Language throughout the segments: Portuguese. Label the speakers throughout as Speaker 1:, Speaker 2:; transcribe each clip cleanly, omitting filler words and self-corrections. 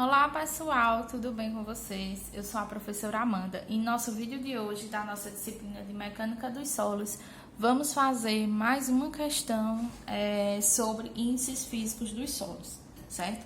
Speaker 1: Olá pessoal, tudo bem com vocês? Eu sou a professora Amanda e em nosso vídeo de hoje da nossa disciplina de Mecânica dos Solos vamos fazer mais uma questão sobre índices físicos dos solos, certo?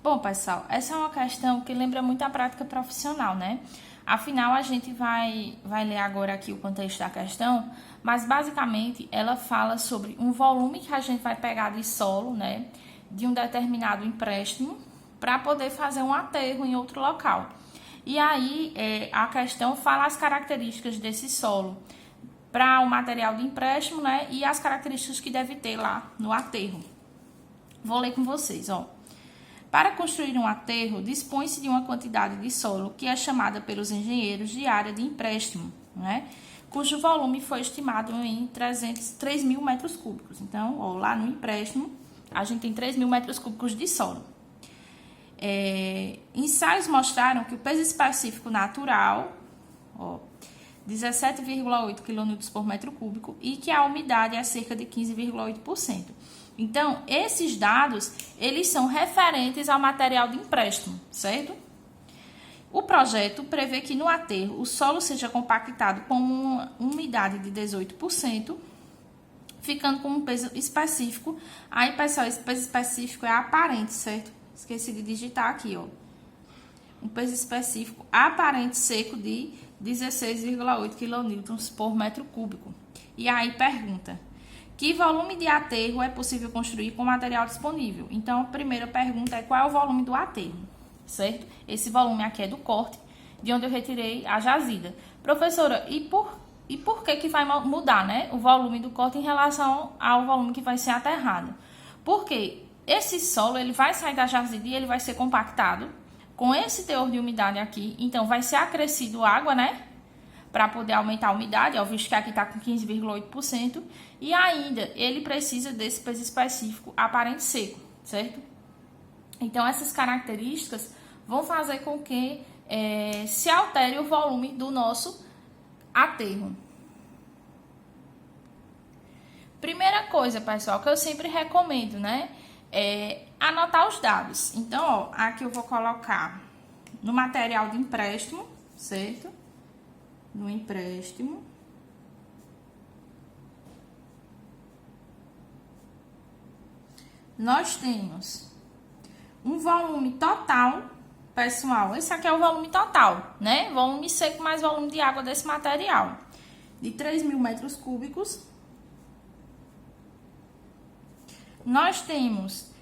Speaker 1: Bom pessoal, essa é uma questão que lembra muito a prática profissional, né? Afinal, a gente vai ler agora aqui o contexto da questão, mas basicamente ela fala sobre um volume que a gente vai pegar de solo, né? De um determinado empréstimo, para poder fazer um aterro em outro local. E aí, a questão fala as características desse solo para o material de empréstimo, né? E as características que deve ter lá no aterro. Vou ler com vocês, ó. Para construir um aterro, dispõe-se de uma quantidade de solo que é chamada pelos engenheiros de área de empréstimo, né? Cujo volume foi estimado em 3.000 metros cúbicos. Então, ó, lá no empréstimo, a gente tem 3.000 metros cúbicos de solo. Ensaios mostraram que o peso específico natural, 17,8 kN por metro cúbico, e que a umidade é cerca de 15,8%. Então, esses dados, eles são referentes ao material de empréstimo, certo? O projeto prevê que no aterro o solo seja compactado com uma umidade de 18%, ficando com um peso específico. Aí, pessoal, esse peso específico é aparente, certo? Esqueci de digitar aqui, ó. Um peso específico aparente seco de 16,8 kN por metro cúbico. E aí pergunta: que volume de aterro é possível construir com material disponível? Então, a primeira pergunta é qual é o volume do aterro, certo? Esse volume aqui é do corte, de onde eu retirei a jazida. Professora, e por que vai mudar, né, o volume do corte em relação ao volume que vai ser aterrado? Porque esse solo, ele vai sair da jazida e ele vai ser compactado com esse teor de umidade aqui. Então, vai ser acrescido água, né? Para poder aumentar a umidade, ó, visto que aqui está com 15,8%. E ainda, ele precisa desse peso específico aparente seco, certo? Então, essas características vão fazer com que se altere o volume do nosso aterro. Primeira coisa, pessoal, que eu sempre recomendo, né? Anotar os dados. Então, ó, aqui eu vou colocar no material de empréstimo, certo? No empréstimo. Nós temos um volume total, pessoal. Esse aqui é o volume total, né? Volume seco mais volume de água desse material. De 3.000 metros cúbicos. Nós temos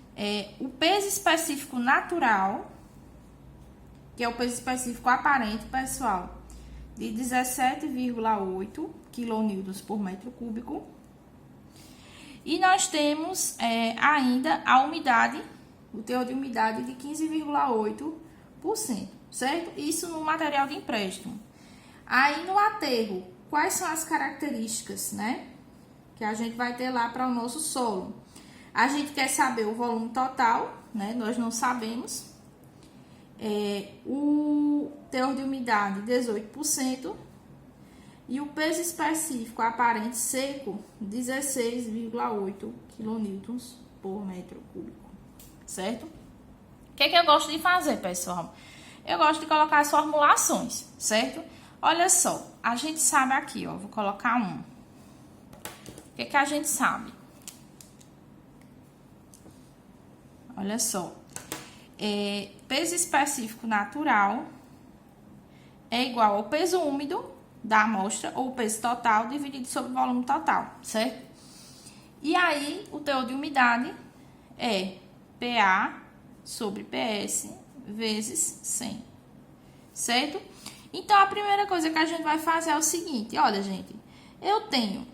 Speaker 1: o peso específico natural, que é o peso específico aparente, pessoal, de 17,8 kN por metro cúbico. E nós temos ainda a umidade, o teor de umidade de 15,8%, certo? Isso no material de empréstimo. Aí no aterro, quais são as características, né, que a gente vai ter lá para o nosso solo? A gente quer saber o volume total, né? Nós não sabemos. O teor de umidade, 18%. E o peso específico aparente seco, 16,8 kN por metro cúbico. Certo? O que eu gosto de fazer, pessoal? Eu gosto de colocar as formulações, certo? Olha só, a gente sabe aqui, ó. Vou colocar um. O que a gente sabe? Olha só, peso específico natural é igual ao peso úmido da amostra, ou peso total, dividido sobre o volume total, certo? E aí, o teor de umidade é PA sobre PS vezes 100, certo? Então, a primeira coisa que a gente vai fazer é o seguinte, olha, gente, eu tenho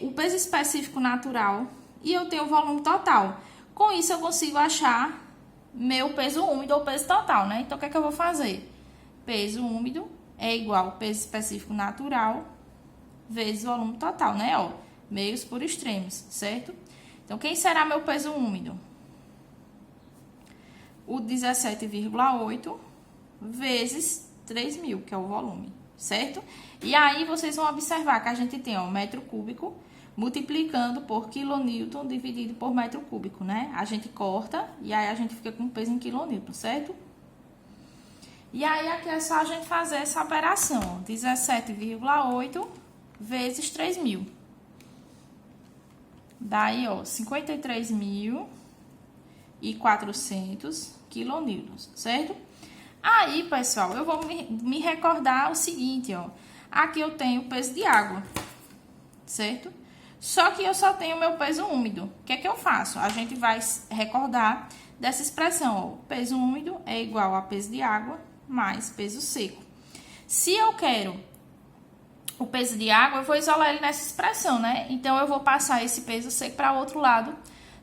Speaker 1: o peso específico natural e eu tenho o volume total. Com isso, eu consigo achar meu peso úmido ou peso total, né? Então, o que eu vou fazer? Peso úmido é igual ao peso específico natural vezes o volume total, né? Ó, meios por extremos, certo? Então, quem será meu peso úmido? O 17,8 vezes 3.000, que é o volume, certo? E aí, vocês vão observar que a gente tem, ó, metro cúbico multiplicando por quilonewton dividido por metro cúbico, né? A gente corta e aí a gente fica com peso em quilonewton, certo? E aí aqui é só a gente fazer essa operação, 17,8 vezes 3.000. Daí, ó, 53.400 quilonewtons, certo? Aí, pessoal, eu vou me recordar o seguinte, ó. Aqui eu tenho o peso de água, certo? Só que eu só tenho o meu peso úmido. O que é que eu faço? A gente vai recordar dessa expressão, ó. O peso úmido é igual a peso de água mais peso seco. Se eu quero o peso de água, eu vou isolar ele nessa expressão, né? Então, eu vou passar esse peso seco para o outro lado,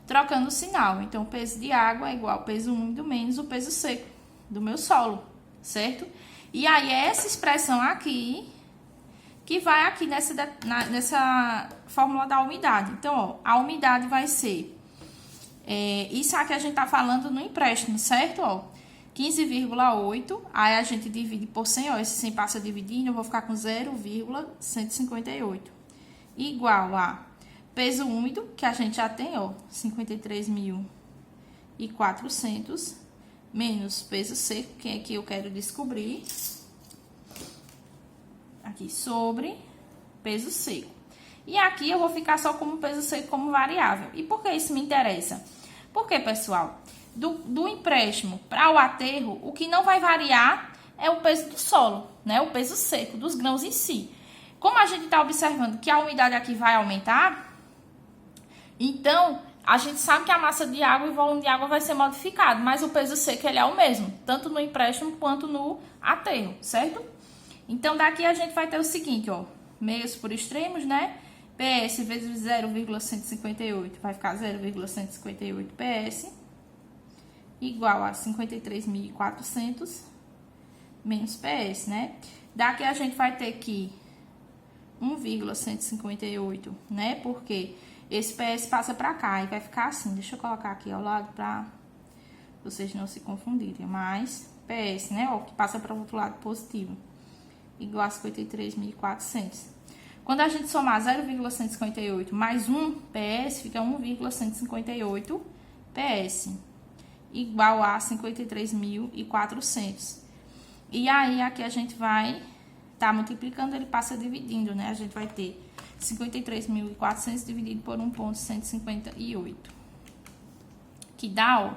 Speaker 1: trocando o sinal. Então, o peso de água é igual ao peso úmido menos o peso seco do meu solo, certo? E aí, é essa expressão aqui que vai aqui nessa fórmula da umidade. Então, ó, a umidade vai ser... isso aqui a gente tá falando no empréstimo, certo? Ó, 15,8, aí a gente divide por 100, ó, esse 100 passa dividindo, eu vou ficar com 0,158. Igual a peso úmido, que a gente já tem, ó, 53.400, menos peso seco, que é que eu quero descobrir, aqui, sobre peso seco. E aqui eu vou ficar só como peso seco como variável. E por que isso me interessa? Porque, pessoal, do empréstimo para o aterro, o que não vai variar é o peso do solo, né? O peso seco, dos grãos em si. Como a gente está observando que a umidade aqui vai aumentar, então a gente sabe que a massa de água e o volume de água vai ser modificado, mas o peso seco ele é o mesmo, tanto no empréstimo quanto no aterro, certo? Então daqui a gente vai ter o seguinte, ó, meios por extremos, né? PS vezes 0,158 vai ficar 0,158 PS igual a 53.400 menos PS, né? Daqui a gente vai ter que 1,158, né? Porque esse PS passa pra cá e vai ficar assim. Deixa eu colocar aqui ao lado pra vocês não se confundirem. Mais PS, né? Ó, que passa para o outro lado positivo. Igual a 53.400. Quando a gente somar 0,158 mais 1 PS, fica 1,158 PS. Igual a 53.400. E aí, aqui a gente vai tá multiplicando, ele passa dividindo, né? A gente vai ter 53.400 dividido por 1,158. Que dá, ó,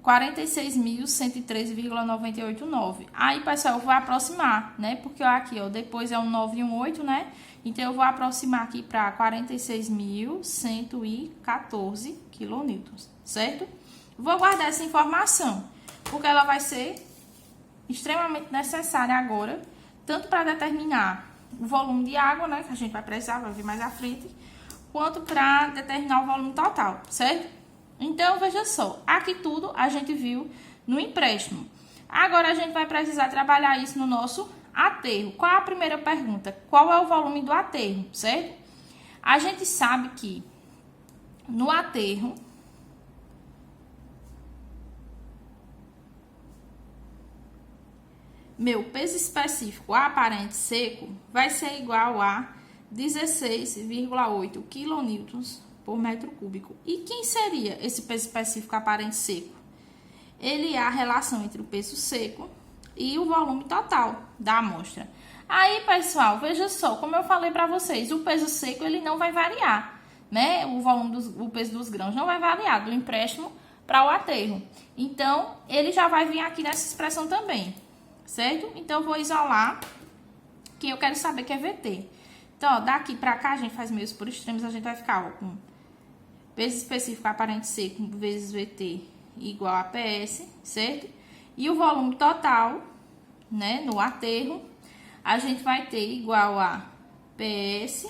Speaker 1: 46.113,989. Aí, pessoal, eu vou aproximar, né? Porque ó, aqui, ó, depois é um 918, né? Então, eu vou aproximar aqui para 46.114 quilonewtons, certo? Vou guardar essa informação, porque ela vai ser extremamente necessária agora, tanto para determinar o volume de água, né, que a gente vai precisar, vai ver mais à frente, quanto para determinar o volume total, certo? Então, veja só, aqui tudo a gente viu no empréstimo. Agora, a gente vai precisar trabalhar isso no nosso aterro. Qual é a primeira pergunta? Qual é o volume do aterro, certo? A gente sabe que no aterro, meu peso específico aparente seco vai ser igual a 16,8 quilonewtons por metro cúbico. E quem seria esse peso específico aparente seco? Ele é a relação entre o peso seco e o volume total da amostra. Aí, pessoal, veja só, como eu falei para vocês, o peso seco ele não vai variar, né? O peso dos grãos não vai variar do empréstimo para o aterro. Então, ele já vai vir aqui nessa expressão também, certo? Então, eu vou isolar que eu quero saber que é VT. Então, ó, daqui para cá, a gente faz meios por extremos, a gente vai ficar ó, com peso específico aparente seco vezes VT igual a PS, certo? E o volume total, né, no aterro, a gente vai ter igual a PS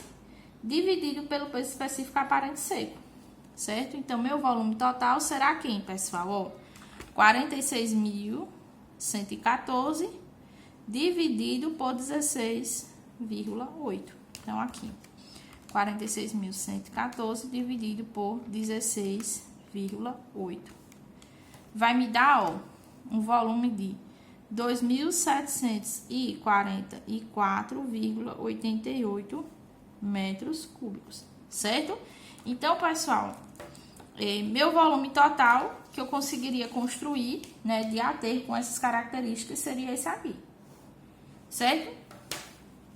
Speaker 1: dividido pelo peso específico aparente seco, certo? Então, meu volume total será quem, pessoal? Ó, 46.114 dividido por 16,8. Então, aqui, 46.114 dividido por 16,8. Vai me dar, ó, um volume de 2.744,88 metros cúbicos, certo? Então, pessoal, meu volume total que eu conseguiria construir, né, de aterro com essas características seria esse aqui, certo?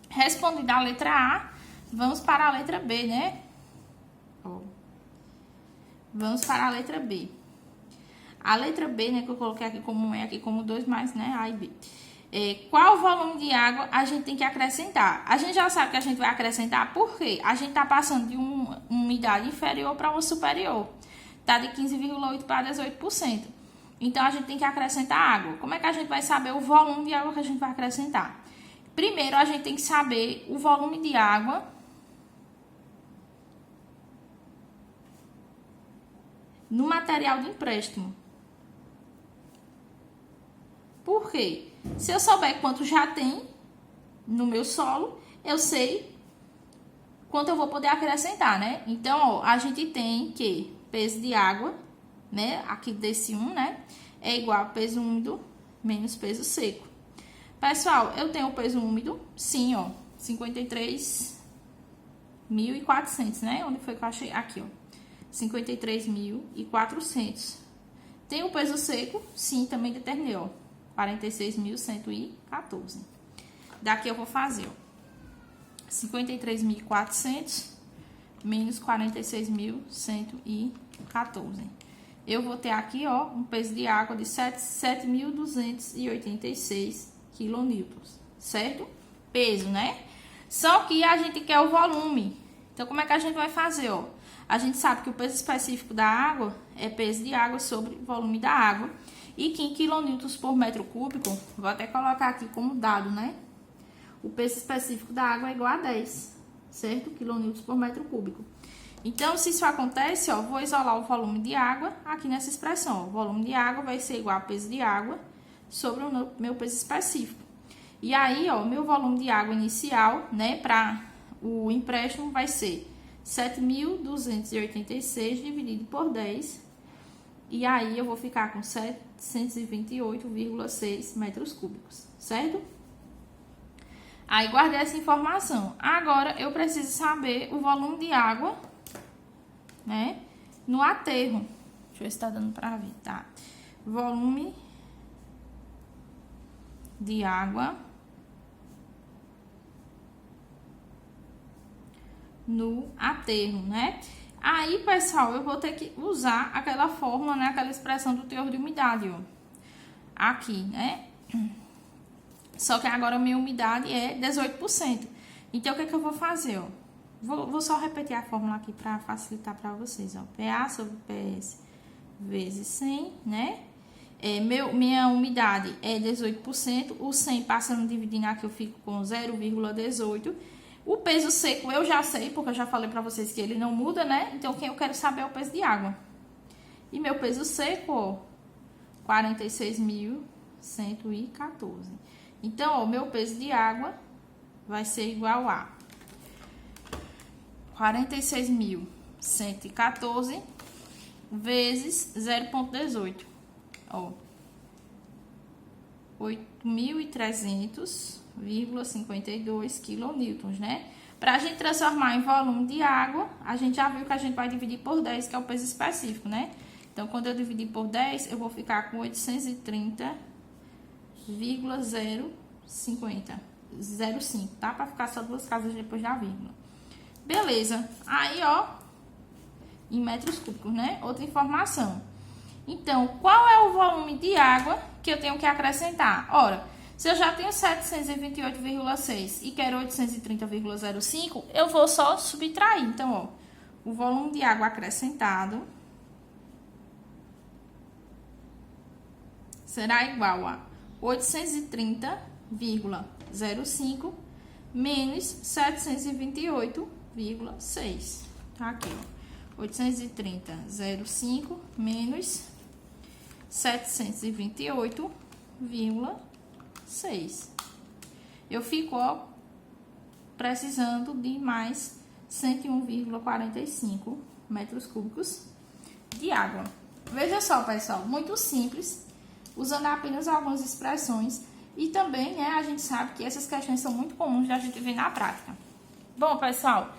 Speaker 1: Respondida a letra A, vamos para a letra B, né? Vamos para a letra B. A letra B, né, que eu coloquei aqui como aqui como 2 mais, né, A e B. Qual volume de água a gente tem que acrescentar? A gente já sabe que a gente vai acrescentar porque a gente está passando de uma umidade inferior para uma superior. Tá de 15,8% para 18%. Então, a gente tem que acrescentar água. Como é que a gente vai saber o volume de água que a gente vai acrescentar? Primeiro, a gente tem que saber o volume de água no material de empréstimo. Por quê? Se eu souber quanto já tem no meu solo, eu sei quanto eu vou poder acrescentar, né? Então, ó, a gente tem que peso de água, né? Aqui desse 1, né? É igual a peso úmido menos peso seco. Pessoal, eu tenho o peso úmido, sim, ó, 53.400, né? Onde foi que eu achei? Aqui, ó, 53.400. Tem o peso seco, sim, também determinei, ó, 46.114. Daqui eu vou fazer, ó, 53.400 menos 46.114. Eu vou ter aqui, ó, um peso de água de 7.286 quilonewtons, certo? Peso, né? Só que a gente quer o volume. Então, como é que a gente vai fazer, ó? A gente sabe que o peso específico da água é peso de água sobre o volume da água. E que em quilonewtons por metro cúbico, vou até colocar aqui como dado, né? O peso específico da água é igual a 10, certo? Quilonewtons por metro cúbico. Então, se isso acontece, ó, vou isolar o volume de água aqui nessa expressão. Ó. O volume de água vai ser igual a peso de água sobre o meu peso específico. E aí, ó, meu volume de água inicial, né, para o empréstimo vai ser 7.286 dividido por 10. E aí, eu vou ficar com 728,6 metros cúbicos, certo? Aí, guardei essa informação. Agora, eu preciso saber o volume de água, né, no aterro. Deixa eu ver se tá dando pra ver, tá? Volume de água no aterro, né? Aí, pessoal, eu vou ter que usar aquela fórmula, né, aquela expressão do teor de umidade, ó. Aqui, né? Só que agora a minha umidade é 18%. Então, o que é que eu vou fazer, ó? Vou só repetir a fórmula aqui para facilitar para vocês, ó. PA sobre PS vezes 100, né? Minha umidade é 18%. O 100 passando dividindo aqui, eu fico com 0,18. O peso seco eu já sei, porque eu já falei para vocês que ele não muda, né? Então, quem eu quero saber é o peso de água. E meu peso seco, ó, 46.114. Então, ó, meu peso de água vai ser igual a 46.114 vezes 0,18. Ó, 8.300,52 quilonewtons, né? Para a gente transformar em volume de água, a gente já viu que a gente vai dividir por 10, que é o peso específico, né? Então, quando eu dividir por 10, eu vou ficar com 830,005, tá? Para ficar só duas casas depois da vírgula. Beleza. Aí, ó, em metros cúbicos, né? Outra informação. Então, qual é o volume de água que eu tenho que acrescentar? Ora, se eu já tenho 728,6 e quero 830,05, eu vou só subtrair. Então, ó, o volume de água acrescentado será igual a 830,05 menos 728,6. Tá aqui, ó. 830,05 menos 728,6. Eu fico, ó, precisando de mais 101,45 metros cúbicos de água. Veja só, pessoal, muito simples, usando apenas algumas expressões. E também, né, a gente sabe que essas questões são muito comuns da gente ver na prática. Bom, pessoal,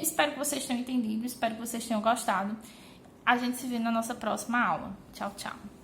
Speaker 1: Espero que vocês tenham entendido, espero que vocês tenham gostado. A gente se vê na nossa próxima aula. Tchau, tchau.